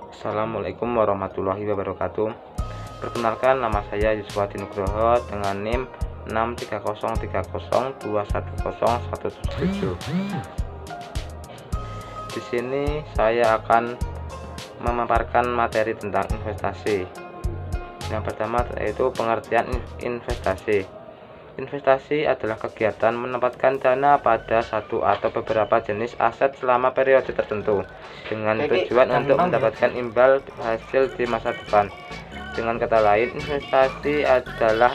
Assalamualaikum warahmatullahi wabarakatuh. Perkenalkan, nama saya Yusuf Hadi Nugroho dengan NIM 63030210177. Di sini saya akan memaparkan materi tentang investasi. Yang pertama yaitu pengertian investasi. Investasi adalah kegiatan menempatkan dana pada satu atau beberapa jenis aset selama periode tertentu dengan tujuan untuk mendapatkan imbal hasil di masa depan. Dengan kata lain, investasi adalah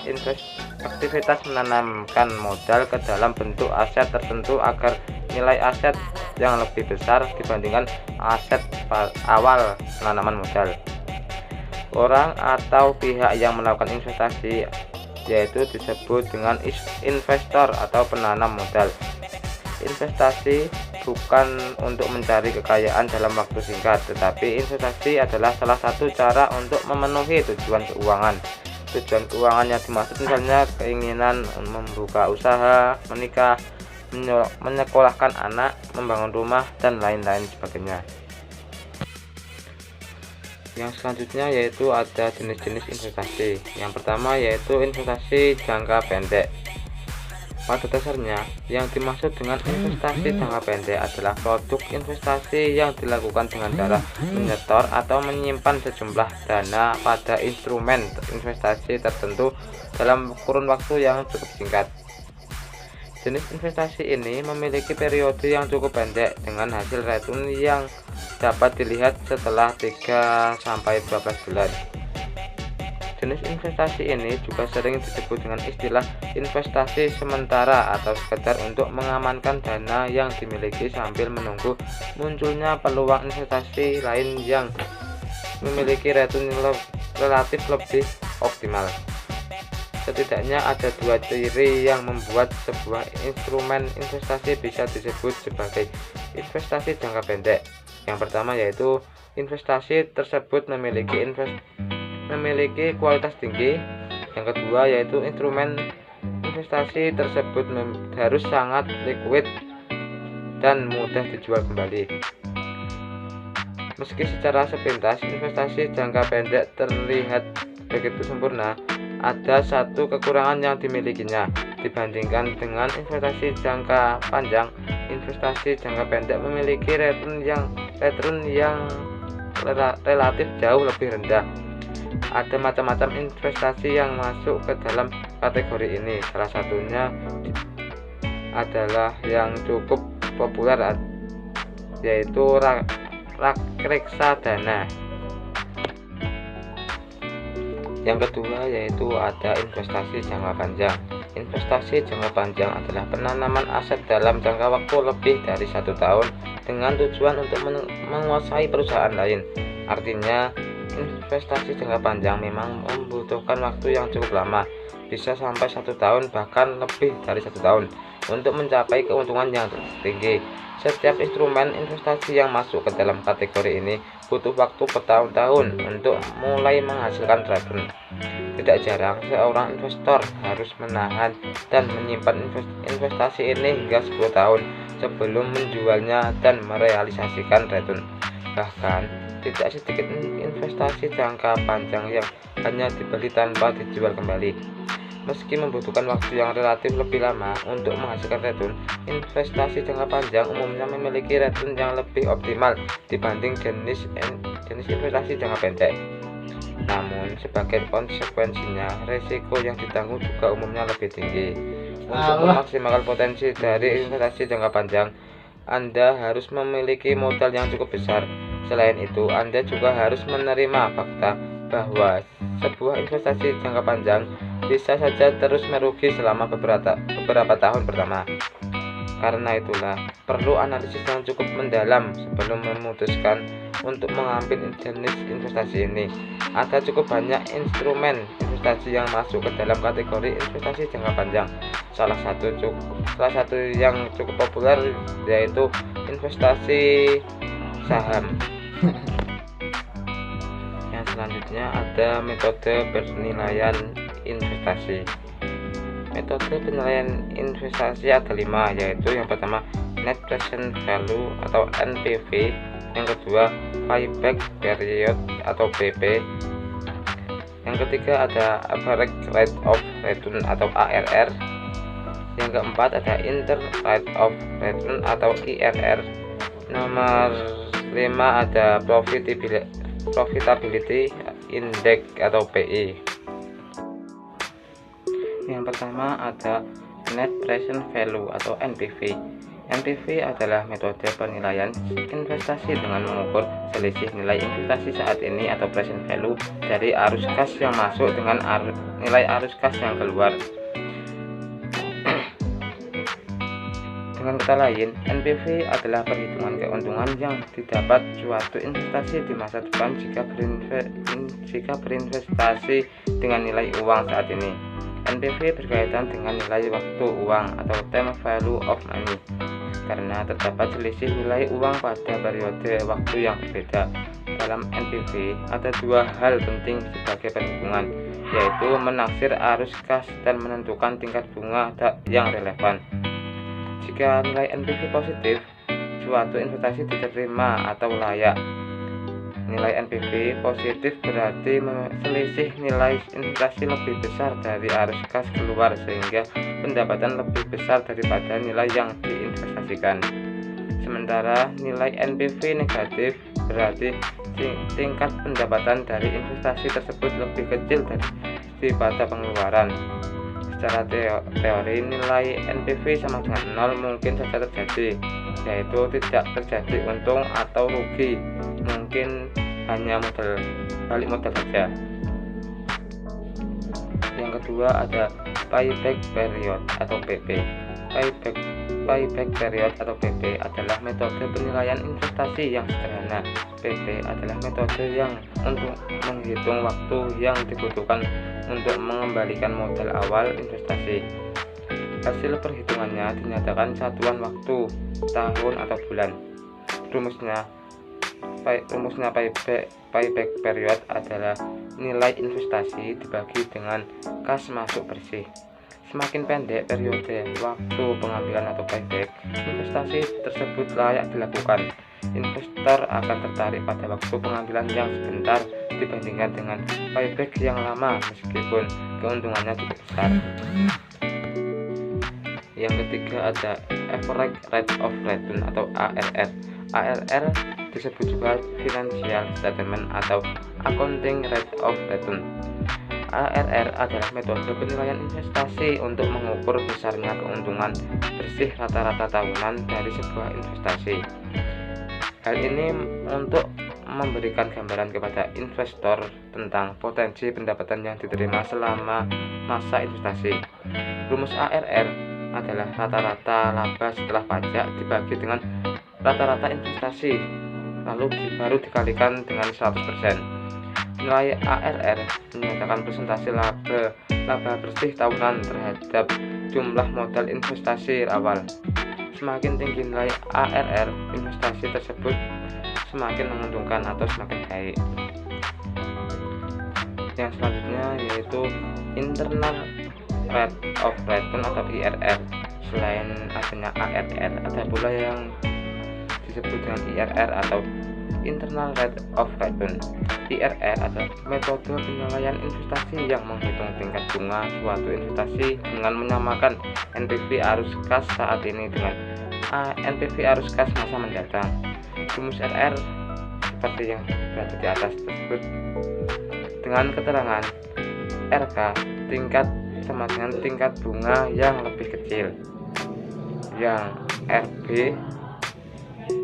aktivitas menanamkan modal ke dalam bentuk aset tertentu agar nilai aset yang lebih besar dibandingkan aset awal penanaman modal. Orang atau pihak yang melakukan investasi yaitu disebut dengan investor atau penanam modal. Investasi bukan untuk mencari kekayaan dalam waktu singkat, tetapi investasi adalah salah satu cara untuk memenuhi tujuan keuangan. Tujuan keuangan yang dimaksud misalnya keinginan membuka usaha, menikah, menyekolahkan anak, membangun rumah, dan lain-lain sebagainya. Yang selanjutnya yaitu ada jenis-jenis investasi. Yang pertama yaitu investasi jangka pendek. Pada dasarnya, yang dimaksud dengan investasi jangka pendek adalah produk investasi yang dilakukan dengan cara menyetor atau menyimpan sejumlah dana pada instrumen investasi tertentu dalam kurun waktu yang cukup singkat. Jenis investasi ini memiliki periode yang cukup pendek dengan hasil return yang dapat dilihat setelah 3-12 bulan. Jenis investasi ini juga sering disebut dengan istilah investasi sementara atau sekedar untuk mengamankan dana yang dimiliki sambil menunggu munculnya peluang investasi lain yang memiliki return relatif lebih optimal. Setidaknya ada dua ciri yang membuat sebuah instrumen investasi bisa disebut sebagai investasi jangka pendek. Yang pertama yaitu investasi tersebut memiliki kualitas tinggi. Yang kedua yaitu instrumen investasi tersebut harus sangat liquid dan mudah dijual kembali. Meski secara sepintas investasi jangka pendek terlihat begitu sempurna, ada satu kekurangan yang dimilikinya dibandingkan dengan investasi jangka panjang. Investasi jangka pendek memiliki return yang relatif jauh lebih rendah. Ada macam-macam investasi yang masuk ke dalam kategori ini. Salah satunya adalah yang cukup populer yaitu reksadana. Yang kedua yaitu ada investasi jangka panjang. Investasi jangka panjang adalah penanaman aset dalam jangka waktu lebih dari 1 tahun dengan tujuan untuk menguasai perusahaan lain. Artinya, investasi jangka panjang memang membutuhkan waktu yang cukup lama, bisa sampai 1 tahun bahkan lebih dari 1 tahun untuk mencapai keuntungan yang tinggi. Setiap instrumen investasi yang masuk ke dalam kategori ini butuh waktu bertahun-tahun untuk mulai menghasilkan return. Tidak jarang seorang investor harus menahan dan menyimpan investasi ini hingga 10 tahun sebelum menjualnya dan merealisasikan return. Bahkan tidak sedikit investasi jangka panjang yang hanya dibeli tanpa dijual kembali. Meski membutuhkan waktu yang relatif lebih lama untuk menghasilkan return, investasi jangka panjang umumnya memiliki return yang lebih optimal dibanding jenis investasi jangka pendek. Namun, sebagai konsekuensinya, risiko yang ditanggung juga umumnya lebih tinggi. Untuk memaksimalkan potensi dari investasi jangka panjang, Anda harus memiliki modal yang cukup besar. Selain itu, Anda juga harus menerima fakta bahwa sebuah investasi jangka panjang bisa saja terus merugi selama beberapa tahun pertama. Karena itulah perlu analisis yang cukup mendalam sebelum memutuskan untuk mengambil jenis investasi ini. Ada cukup banyak instrumen investasi yang masuk ke dalam kategori investasi jangka panjang. Salah satu yang cukup populer yaitu investasi saham. Yang selanjutnya ada metode penilaian investasi. Metode penilaian investasi ada 5, yaitu yang pertama net present value atau NPV, Yang kedua, payback period atau PP. Yang ketiga ada average rate of return atau ARR. Yang keempat ada internal rate of return atau IRR. Nomor 5 ada profitability index atau PI. Yang pertama ada net present value atau NPV. NPV adalah metode penilaian investasi dengan mengukur selisih nilai investasi saat ini atau present value dari arus kas yang masuk dengan nilai arus kas yang keluar. Dengan kata lain, NPV adalah perhitungan keuntungan yang didapat suatu investasi di masa depan jika berinvestasi dengan nilai uang saat ini. NPV berkaitan dengan nilai waktu uang atau time value of money, karena terdapat selisih nilai uang pada periode waktu yang berbeda. Dalam NPV ada dua hal penting sebagai perhitungan, yaitu menaksir arus kas dan menentukan tingkat bunga yang relevan. Jika nilai NPV positif, suatu investasi diterima atau layak. Nilai NPV positif berarti selisih nilai investasi lebih besar dari arus kas keluar sehingga pendapatan lebih besar daripada nilai yang diinvestasikan. Sementara nilai NPV negatif berarti tingkat pendapatan dari investasi tersebut lebih kecil daripada pengeluaran. Secara teori, nilai NPV sama dengan 0 mungkin saja terjadi, yaitu tidak terjadi untung atau rugi, mungkin hanya balik modal saja. Yang kedua ada payback period atau PP. Payback period atau PP adalah metode penilaian investasi yang sederhana. PP adalah metode yang untuk menghitung waktu yang dibutuhkan untuk mengembalikan modal awal investasi. Hasil perhitungannya dinyatakan satuan waktu, tahun atau bulan. Rumusnya payback period adalah nilai investasi dibagi dengan kas masuk bersih. Semakin pendek periode waktu pengambilan atau payback, investasi tersebut layak dilakukan. Investor akan tertarik pada waktu pengambilan yang sebentar dibandingkan dengan payback yang lama meskipun keuntungannya cukup besar. Yang ketiga ada average rate of return atau ARR. ARR disebut juga financial statement atau accounting rate of return. ARR adalah metode penilaian investasi untuk mengukur besarnya keuntungan bersih rata-rata tahunan dari sebuah investasi. Hal ini untuk memberikan gambaran kepada investor tentang potensi pendapatan yang diterima selama masa investasi. Rumus ARR adalah rata-rata laba setelah pajak dibagi dengan rata-rata investasi, lalu baru dikalikan dengan 100%. Nilai ARR menyatakan persentase laba bersih tahunan terhadap jumlah modal investasi awal. Semakin tinggi nilai ARR, investasi tersebut semakin menguntungkan atau semakin baik. Yang selanjutnya yaitu internal rate of return atau IRR. Selain adanya ARR, ada pula yang disebut dengan IRR atau internal rate of return. IRR adalah metode penilaian investasi yang menghitung tingkat bunga suatu investasi dengan menyamakan NPV arus kas saat ini dengan NPV arus kas masa mendatang. Rumus RR seperti yang berada di atas tersebut dengan keterangan RK tingkat sama dengan tingkat bunga yang lebih kecil, yang RB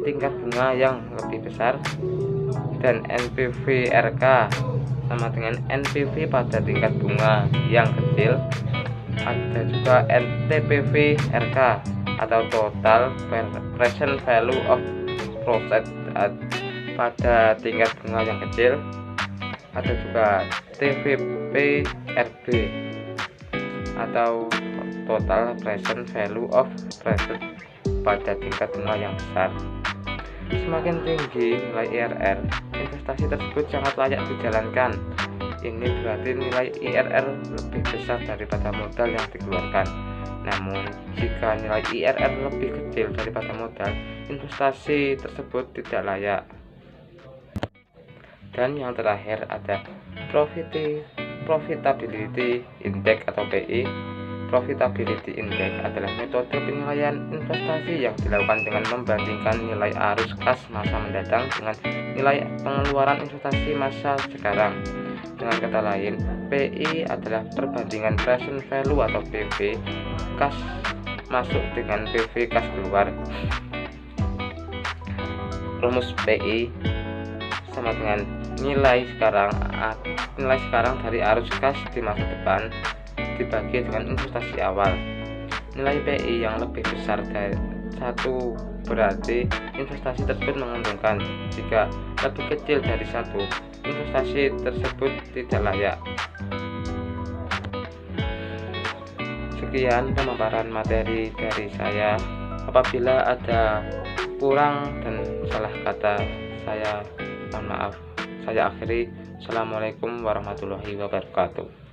tingkat bunga yang lebih besar, dan NPV RK sama dengan NPV pada tingkat bunga yang kecil. Ada juga NTPV RK atau total present value of profit pada tingkat bunga yang kecil. Ada juga TVP RB atau total present value of profit pada tingkat bunga yang besar. Semakin tinggi nilai IRR, investasi tersebut sangat layak dijalankan. Ini berarti nilai IRR lebih besar daripada modal yang dikeluarkan. Namun, jika nilai IRR lebih kecil daripada modal, investasi tersebut tidak layak. Dan yang terakhir ada Profitability Index atau PI. Profitability Index adalah metode penilaian investasi yang dilakukan dengan membandingkan nilai arus kas masa mendatang dengan nilai pengeluaran investasi masa sekarang. Dengan kata lain, PI adalah perbandingan present value atau PV kas masuk dengan PV kas keluar. Rumus PI sama dengan nilai sekarang dari arus kas di masa depan dibagi dengan investasi awal. Nilai PI yang lebih besar dari 1 berarti investasi tersebut menguntungkan. Jika lebih kecil dari 1, investasi tersebut tidak layak. Sekian pemaparan materi dari saya. Apabila ada kurang dan salah kata, saya mohon maaf. Saya akhiri. Assalamualaikum warahmatullahi wabarakatuh.